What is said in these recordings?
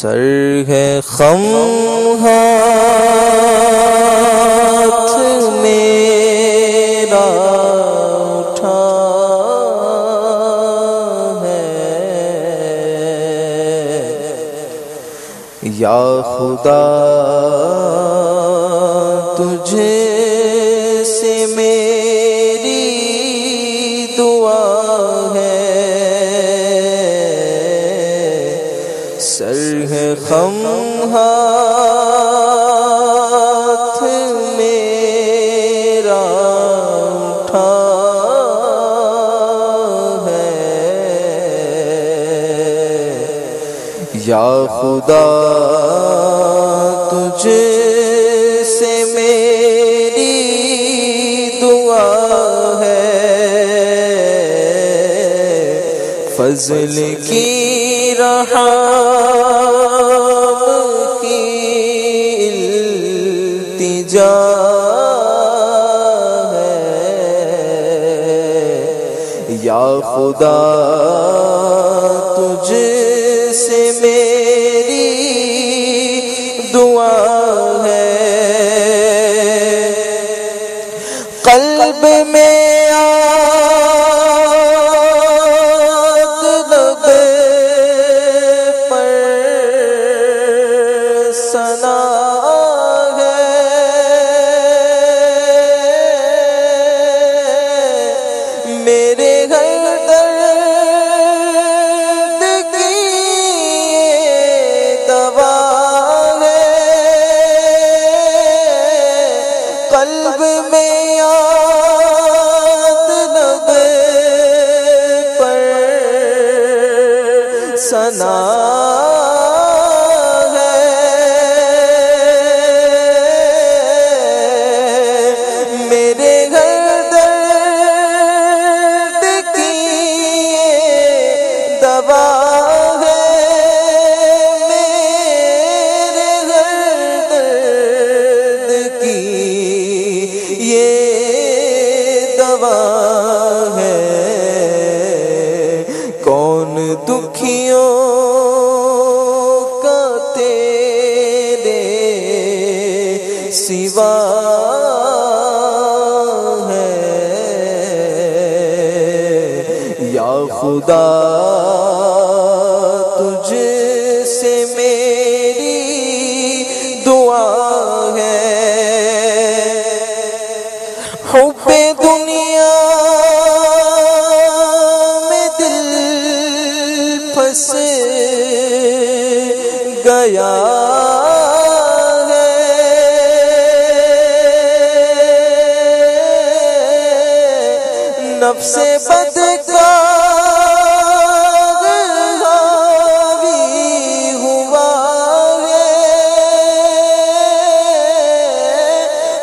سر ہے خم ہاتھ میرا اٹھا ہے، یا خدا تجھے سے میری دعا ہے، سر ہے خم ہاتھ میرا اٹھا ہے، یا خدا تجھے سے میری دعا ہے، فضل کی رحم کی التجا ہے، یا خدا تجھ سے میری دعا ہے، قلب میں سنا ہے، میرے گھر درد کی دوا ہے، میرے گھر درد کی یہ دوا ہے، کون دکھیوں کا تیرے سوا ہے، یا خدا تجھ سے میری دعا ہے، حب دنیا پھنس گیا ہے، نفس بدکار حاوی ہوا ہے،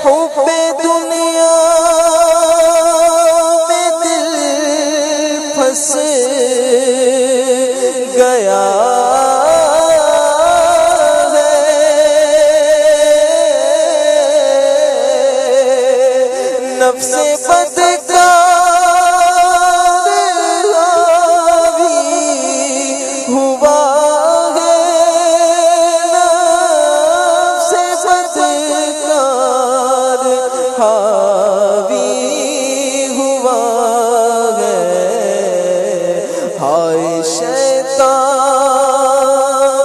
حب دنیا میں دل پھنس گیا ہے، نفس بدکار حاوی ہوا ہے، نفس بدکار حاوی ہوا ہے، ہائے شیطان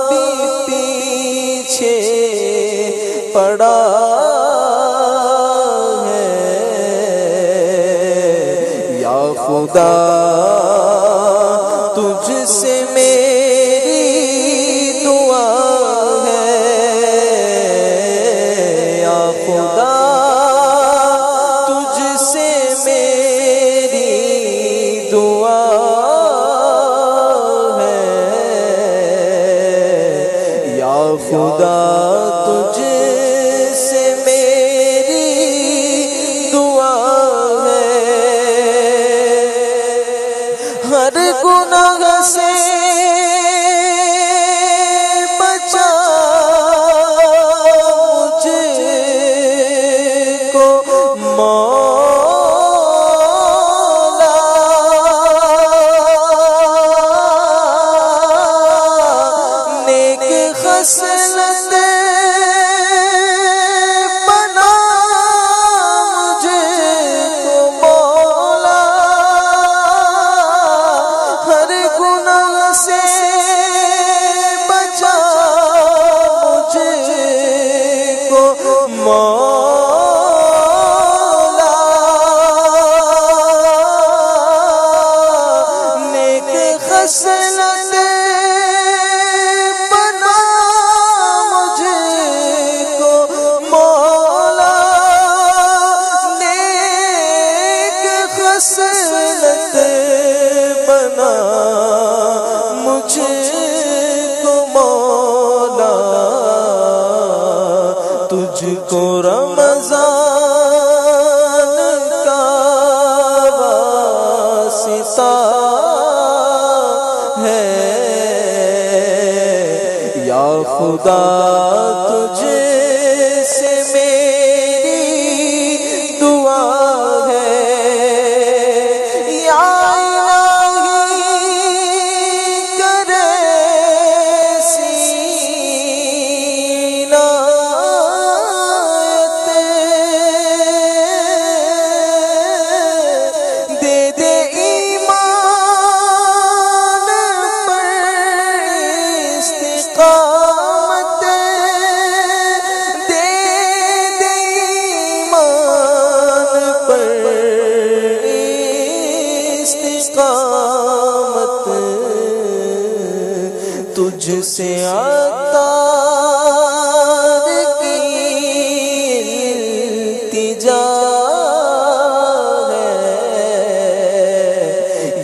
بھی پیچھے پڑا ہے، یا خدا تجھ سے میری دعا ہے، یا خدا تجھ سے میری دعا ہے، یا خدا تجھ سے میری دعا ہے، ہر گناہ سے بچا مجھ کو مولا، نیک خصلت بنا مجھے کو مولا، ہر گناہ سے بچا مجھے کو مولا، نیک خصلت بنا مجھے کو مولا، نیک خصلت بنا مجھے کو مولا، تجھ کو رمضان کا واسطہ ہے یا خدا، تجھے سے میری دعا ہے یا الہی، کرے سینہ دے دے ایمان پر استقامت، دے دے ایمان پر استقامت، تجھ سے عطار کی التجا ہے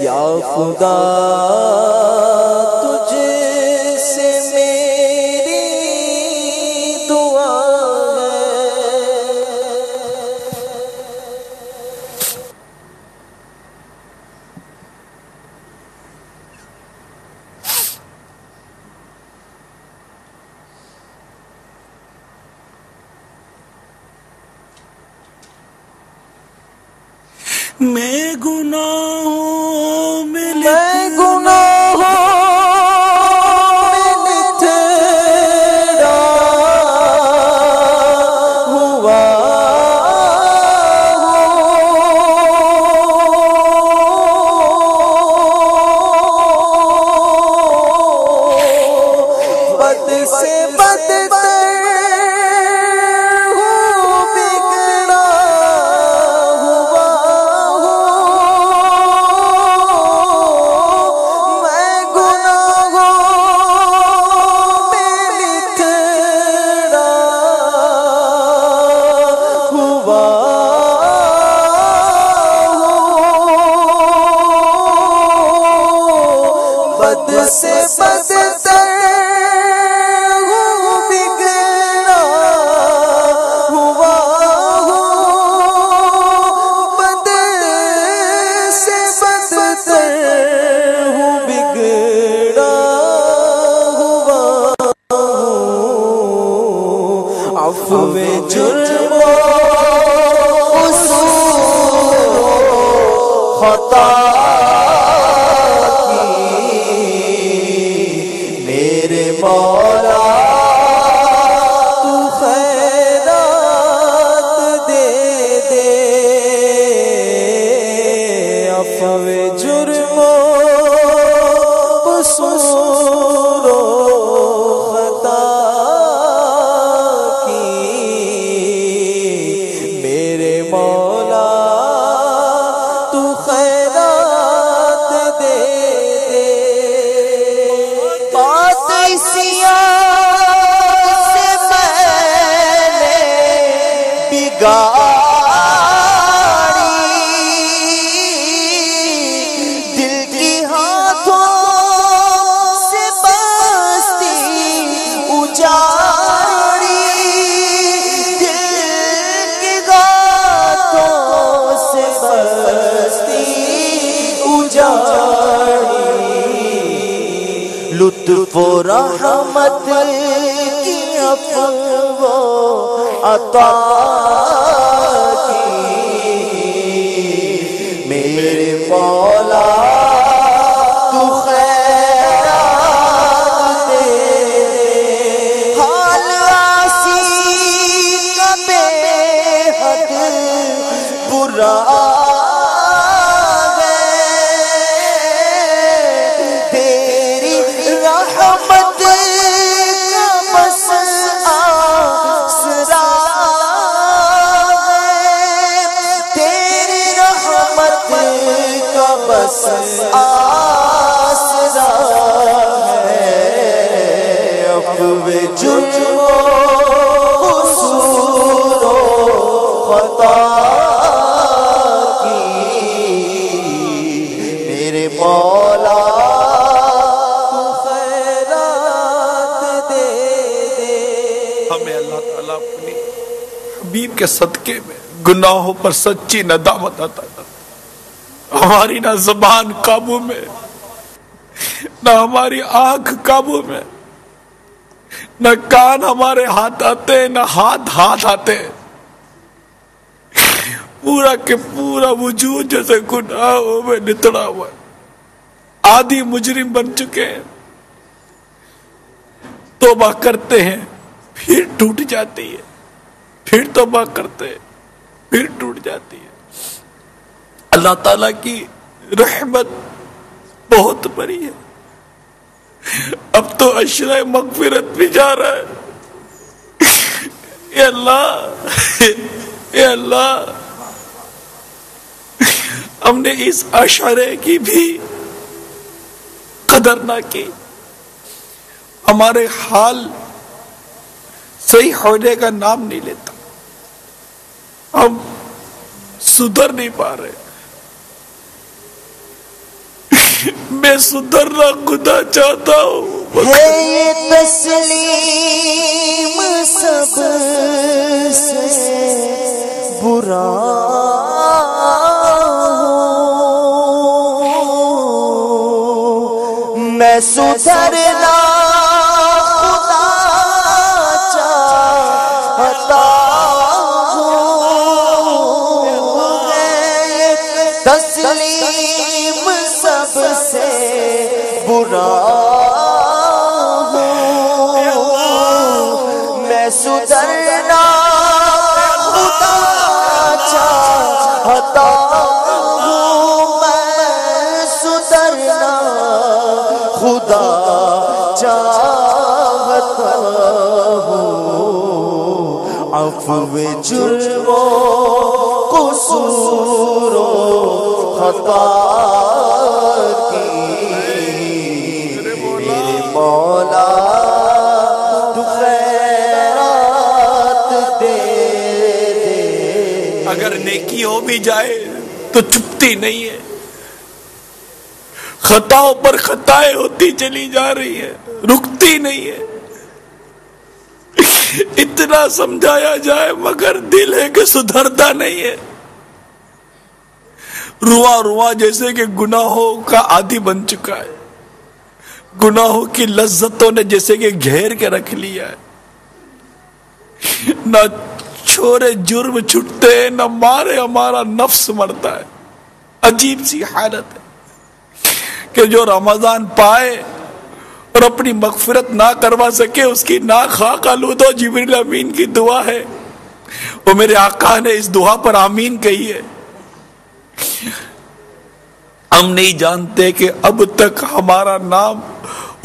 یا خدا، تجھ سے میری دعا ہے۔ میں گناہوں میں گناہوں میں تیرا ہوا ہوں، بد سے بدتر ہوں، بگڑا ہوا ہوں، میں گناہوں میں بتھڑا ہوا ہوں، بد سے بدتر ہوں، بگڑا ہوا ہوں، بد سے بدتر ہوں، بگڑا ہوا ہوں، عفو جرم و قصور و خطا کی میرے مولا، تو خیرات دے دے، عفو جرم و قصور و خطا کی میرے مولا، تو خیرات دے دے، بات سیاہ سے میں نے بگاڑی، دل کی ہاتھوں سے بستی اجاڑی، دل کی ہاتھوں سے بستی اجاڑی، لطف و رحمت کی عفو و عطا کی میرے مولا، تو خیرات دے رحمت کا بس آسرا ہے، تیری رحمت کا بس آسرا ہے، عفو جرم و قصور و خطا مولا تو خیرات دے دے۔ ہمیں اللہ تعالیٰ اپنی حبیب کے صدقے میں گناہوں پر سچی ندامت عطا کر۔ ہماری نہ زبان قابو میں، نہ ہماری آنکھ قابو میں، نہ کان ہمارے ہاتھ آتے، نہ ہاتھ آتے، پورا کے پورا وجود جیسے گناہوں میں نتڑا ہوا ہے، آدھی مجرم بن چکے ہیں۔ توبہ کرتے ہیں پھر ٹوٹ جاتی ہے، پھر توبہ کرتے ہیں پھر ٹوٹ جاتی ہے۔ اللہ تعالیٰ کی رحمت بہت بڑی ہے، اب تو اشرۂ مغفرت بھی جا رہا ہے۔ اے اللہ، اے اللہ، ہم نے اس اشرے کی بھی قدر نہ کی، ہمارے حال صحیح ہونے کا نام نہیں لیتا، ہم سدھر نہیں پا رہے۔ میں سدھرنا خدا چاہتا ہوں، ہے یہ تسلیم سب سے برا میں سدھرنا خدا چاہتا ہوں، تسلیم سب سے برا ہوں، میں سدھرنا خدا چاہتا ہوں، میں سدھرنا خدا چاہتا ہوں، عفو جرم و قصور و خطا کی میرے مولا تو خیرات دے دے۔ اگر نیکی ہو بھی جائے تو چپتی نہیں ہے، خطاؤں پر خطائیں ہوتی چلی جا رہی ہے، رکتی نہیں ہے۔ اتنا سمجھایا جائے مگر دل ہے کہ سدھرتا نہیں ہے، رواں جیسے کہ گناہوں کا عادی بن چکا ہے، گناہوں کی لذتوں نے جیسے کہ گھیر کے رکھ لیا ہے، نہ چھوڑے جرم چھٹتے، نہ مارے ہمارا نفس مرتا ہے۔ عجیب سی حالت ہے کہ جو رمضان پائے اور اپنی مغفرت نہ کروا سکے، اس کی ناخواہ آلود و جبریل امین کی دعا ہے، وہ میرے آقا نے اس دعا پر آمین کہی ہے۔ ہم نہیں جانتے کہ اب تک ہمارا نام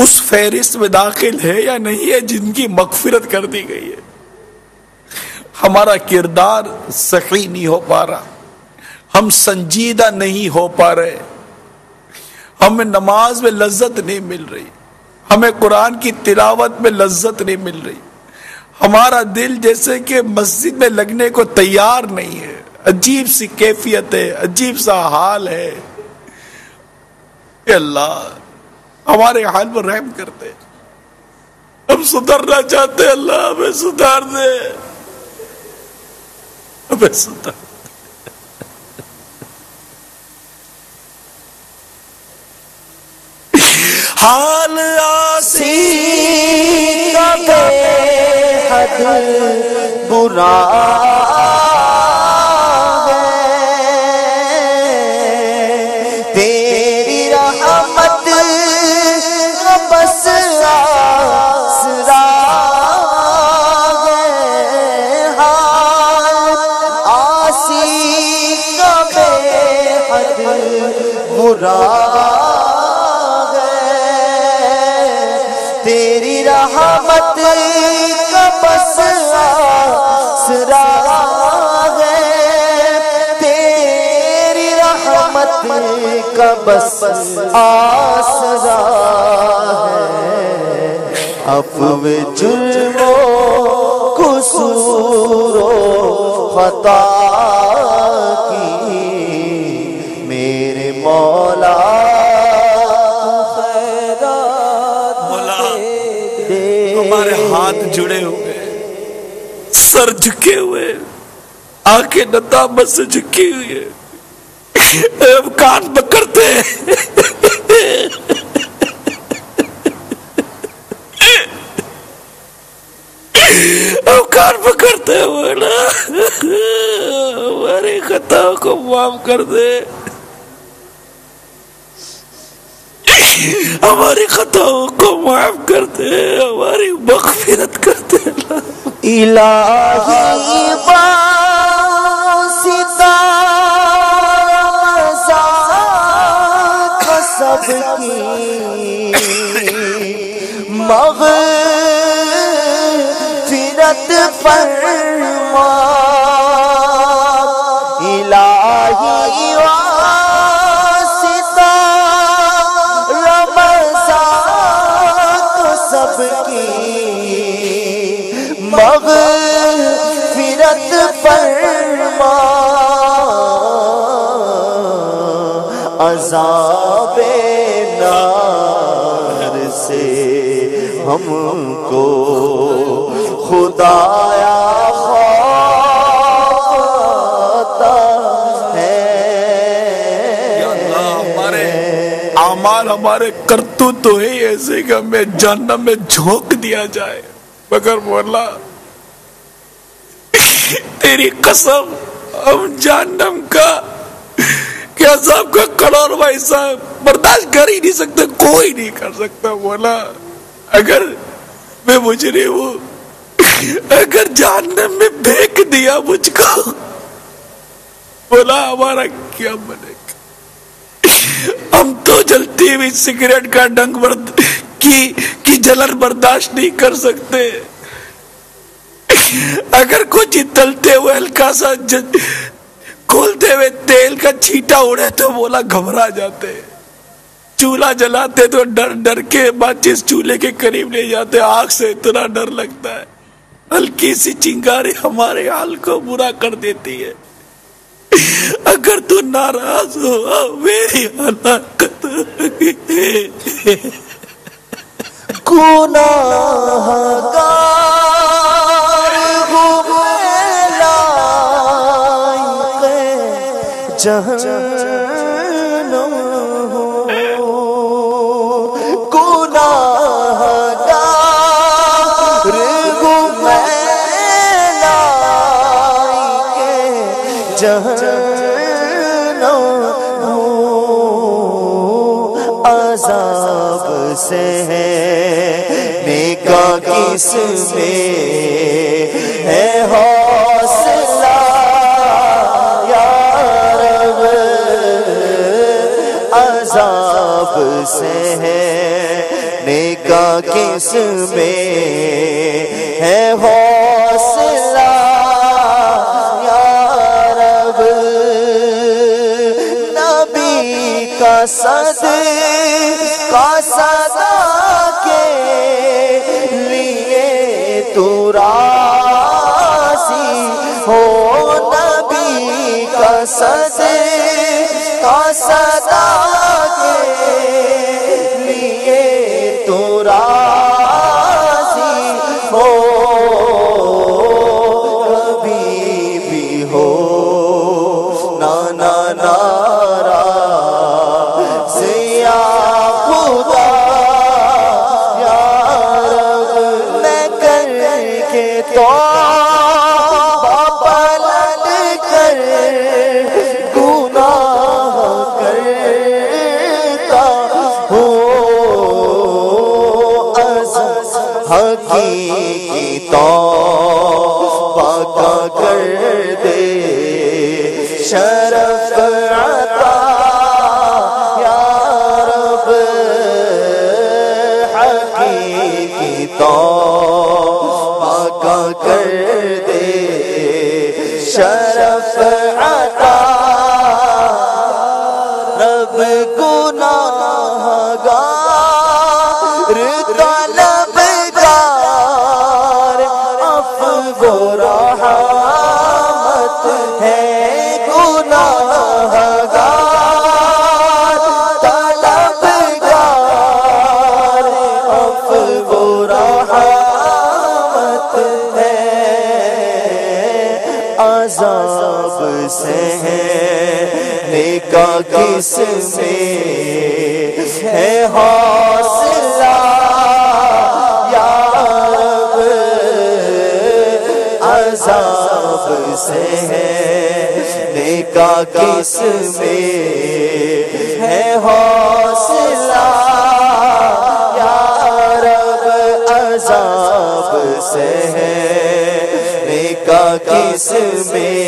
اس فہرست میں داخل ہے یا نہیں ہے جن کی مغفرت کر دی گئی ہے۔ ہمارا کردار صحیح نہیں ہو پا رہا، ہم سنجیدہ نہیں ہو پا رہے، ہمیں نماز میں لذت نہیں مل رہی، ہمیں قرآن کی تلاوت میں لذت نہیں مل رہی، ہمارا دل جیسے کہ مسجد میں لگنے کو تیار نہیں ہے۔ عجیب سی کیفیت ہے، عجیب سا حال ہے۔ اے اللہ ہمارے حال پر رحم کرتے، ہم سدھرنا چاہتے، اللہ ہمیں سدھار دے، ہمیں سدھار۔ حال آسی کا بے حد برا ہے، تیری رحمت کا بس آسرا ہے، حال آسی کا بے حد برا تیری رحمت کا بس آسرا ہے، تیری رحمت کا بس آسرا ہے، عفو جرم و قصور و خطا کی میرے مولا ہمارے ہاتھ جڑے ہوئے، سر جھکے ہوئے، آنکھیں ندامت سے جھکی ہوئی ہے، ہم کان پکڑتے ہیں، ہم کان پکڑتے ہیں، مولا ہماری خطاؤں کو معاف کر دے، ہماری خطاؤں کو معاف کر دے، ہماری مغفرت کر دے۔ الہی واسطہ مذاق سب کی مغفرت فرما، الہی سب کی مغفرت فرما، عذاب نار سے ہم کو خدایا خوف آتا ہے۔ یا اللہ، ہمارے اعمال، ہمارے کرتوت تو ہے ایسے کہ ہمیں جہنم میں جھونک دیا جائے، مگر مولا تیری قسم ہم جہنم کا کہ عذاب کا کڑوڑواں حصہ برداشت کر ہی نہیں سکتے، کوئی نہیں کر سکتا مولا۔ اگر میں مجرم ہوں، اگر جہنم میں پھینک دیا مجھ کو مولا، ہمارا کیا بنے گا؟ ہم تو جلتی ہوئی سگریٹ کا ڈنگ کی جلن برداشت نہیں کر سکتے، اگر کچھ تلتے ہوئے ہلکا سا کھولتے ہوئے تیل کا چھینٹا اڑے تو مولا گھبرا جاتے، چولہا جلاتے تو ڈر ڈر کے ماچس چولہے کے قریب لے جاتے، آگ سے اتنا ڈر لگتا ہے، ہلکی سی چنگاری ہمارے حال کو برا کر دیتی ہے۔ اگر تو ناراض ہو میری ہلاکت، گناہ گار ہوں لائق جہنم ہوں، گناہ گار ہوں لائق جہنم ہوں، عذاب سے ہے نیکا کس میں ہے حوصلہ یا رب، عذاب سے ہے نیکا کس میں ہے حوصلہ یا رب، نبی کا صدقہ صدا کے لیے تو راضی ہو، نبی کا صدقہ صدا کے لیے تو راضی ہو، کبھی بھی ہو نانا ناراض یا خدا یا رب، میں کر کے توبہ پلٹ کر گناہ کرتا ہوں، حقیقی توبہ کا کر دے شرف عطا یا رب، حقیقی علی کی توبہ کا کر دے شرف عطا رب گناہگار طلبگار عفو و رحمت ہے گناہگار طلبگار عفو و رحمت ہے عذاب سے کا کس میں ہے حوصلہ یا رب عذاب سے کا کس میں ہے حوصلہ یا رب عذاب سے کا کس میں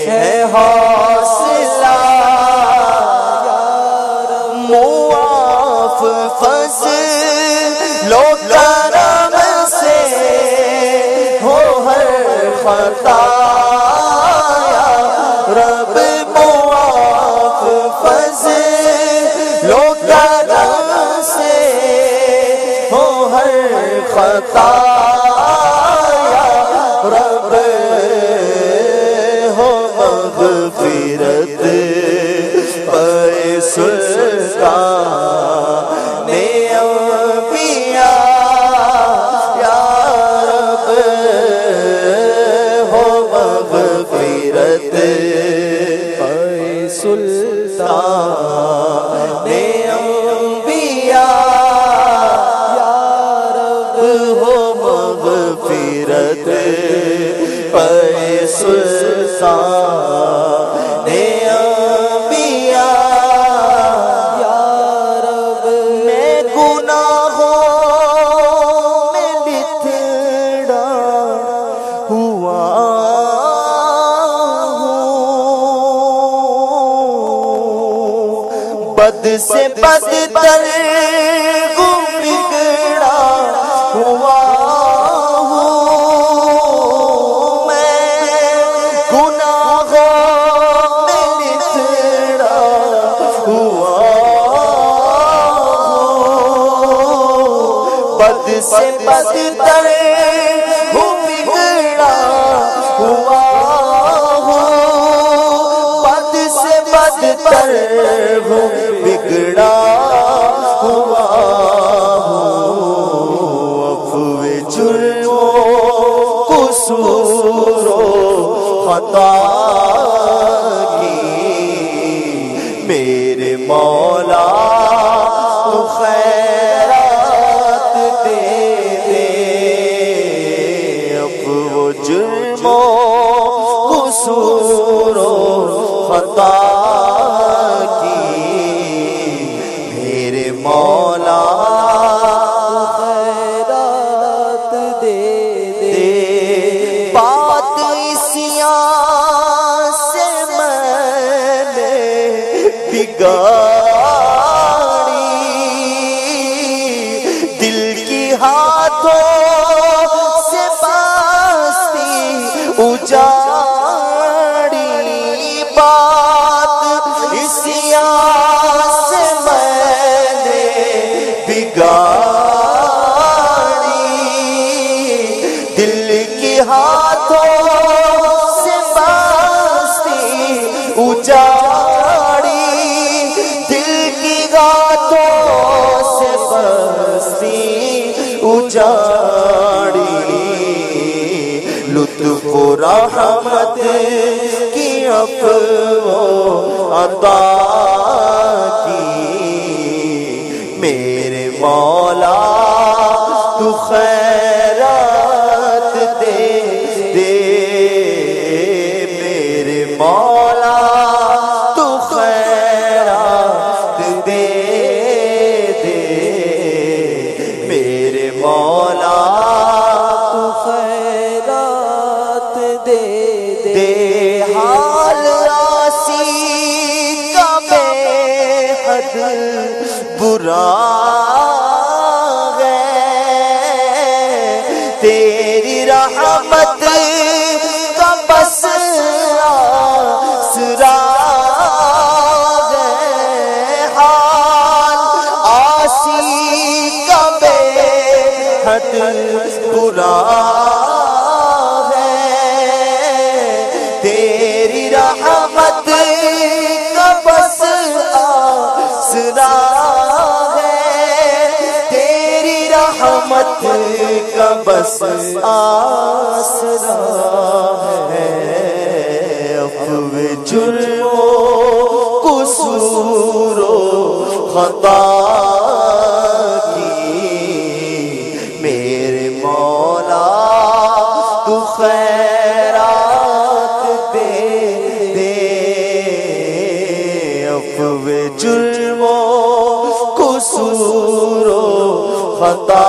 ہے حوصلہ معاف فضل و کرم سے ہو ہر خطا یا رب معاف فضل و کرم سے ہو ہر خطا یا رب ہو مغفرت سلطان انبیاء یا رب ہو مغفرت سلطان انبیاء یا رب ہو مغفرت سلطان بد سے بدتر بگڑا ہوا ہوں میں گناہوں میں بچھڑا ہوا ہوں بد سے بدتر بگڑا ہوا بدتر ہوں بگڑا ہوا ہوں عفو جرم و قصور و خطا کی میرے مولا تو خیرات دے دے عفو جرم و قصور و خطا کی میرے مولا خیرات دے دے بات اسیاں سے میں نے بگاڑی دل کی ہاتھوں سے باستی اجاڑی بات اسیاں سے میں نے بگاڑی دل کی ہاتھوں سے باستی اجاڑی دل کی ہاتھوں سے باستی اجاڑی لطف و رحمت کی عفو عطا کی میرے مولا تو خیرات دے دے میرے مولا تو خیرات دے دے میرے مولا تو خیرات دے دے حال آسی کا بے حد برا تیری رحمت کا بس آسرا ہے، حال آسی کا بے حد برا ہے، تیری رحمت کا بس آسرا ہے، تیری رحمت کا بس آسرا ہے، عفو جرم و قصور و خطا کی میرے مولا تو خیرات دے دے، عفو جرم و قصور و خطا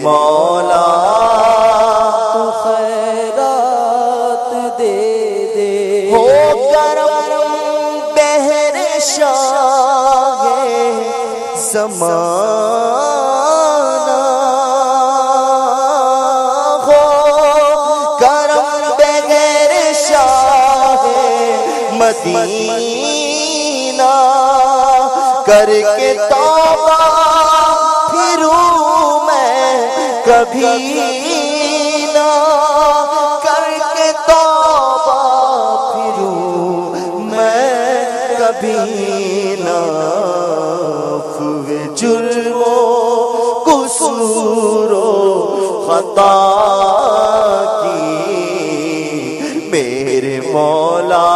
مولا تو خیرات دے دے، ہو کرم بہر شاہ زمانہ، ہو کرم بہر شاہ مدینہ، کر کے توبہ کبھی نہ، کر کے توبہ پھروں میں کبھی نہ، عفو جرم و قصور و خطا کی میرے مولا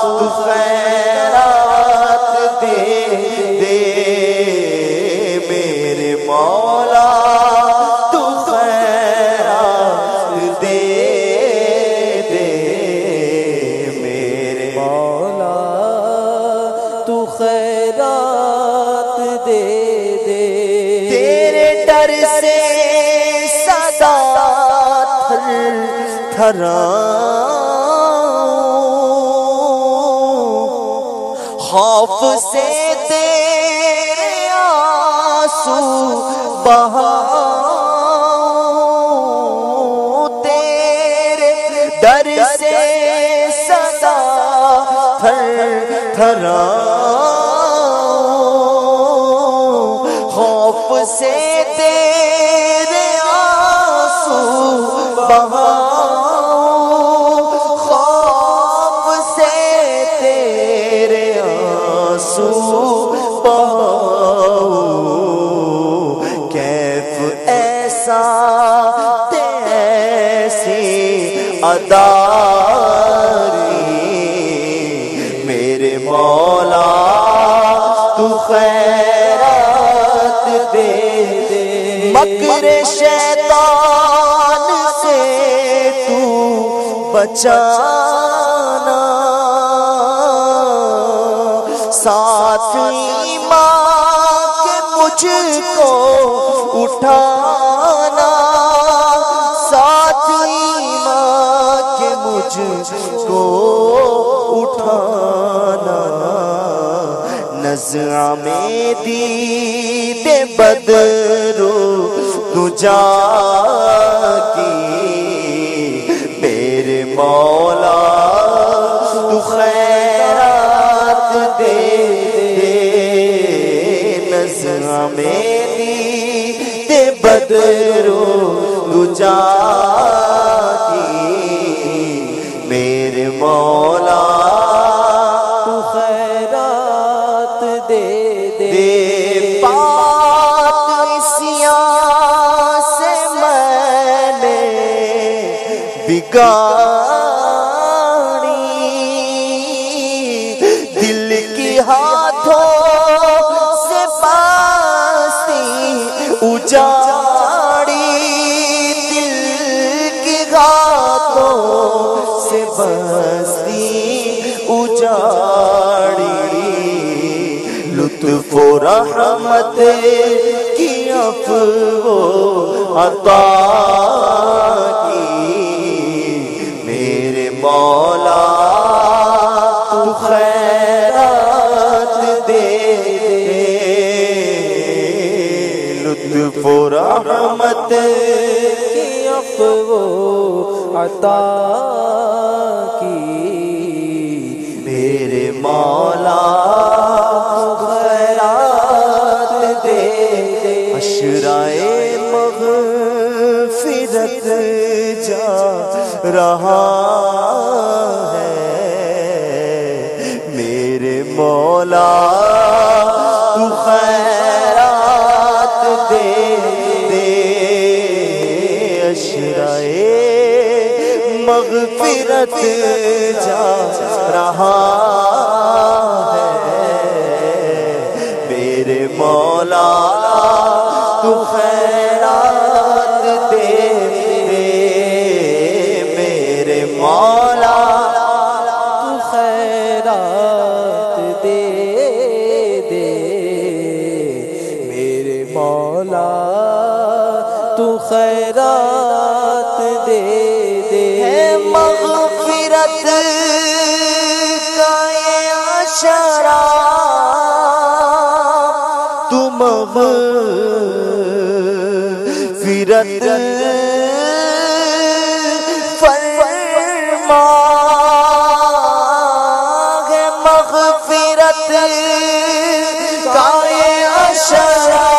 تو خیرات دے دے، میرے مولا خیرات دے دے، تیرے ڈر سے سدا تھر تھراؤں، خوف سے تیرے آنسو بہاؤں، تیرے ڈر سے سدا تھر تھراؤں، خوف سے تیرے آنسو بہاؤں، خوف سے تیرے آنسو بہاؤں، کیف ایسا ایسی ادا میرے مولا تو خیرات دے دے، مکر شیطان سے تو بچانا، ساتھ ایمان کے مجھ کو اٹھانا، ساتھ ایمان کے مجھ کو اٹھانا، نزع میں دید بدر دجا کی میرے مولا تو خیرات دے دے، نزع میں دید بدر دجا کی میرے مولا تو خیرات دے دے، پاتسیاں سے میں نے بگاڑی، دل کی ہاتھوں سے باستی اجاڑی، دل کی ہاتھوں سے بستی اجاڑی، لطف و رحمت کی عفو و عطا کی میرے مولا تو خیرات دے دے، لطف و رحمت کی عفو عطا کی میرے مولا خیرات دے عشرائے مغفرت جا رہا ہے میرے مولا تو خیرات دے عشرائے مغفرت جا رہا ہے میرے مولا تو خیرات دے میرے مولا تو خیرات دے میرے مولا تو خیرات دے مغفرت کا یہ عشرہ تو مغفرت فرما ہے مغفرت کا یہ عشرہ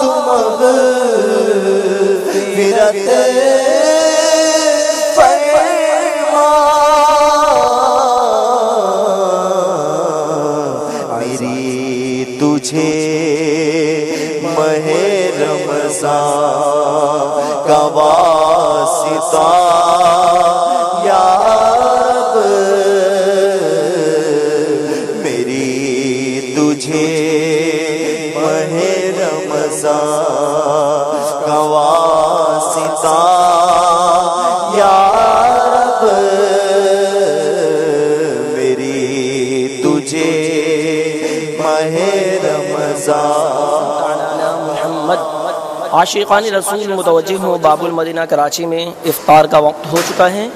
تو مغفرت تجھے ماہ رمضان کا واسطہ یا رب میری تجھے ماہ رمضان کا واسطہ یا رب میری تجھے ماہ محمد عاشقان رسول متوجہ ہوں باب المدینہ کراچی میں افطار کا وقت ہو چکا ہے۔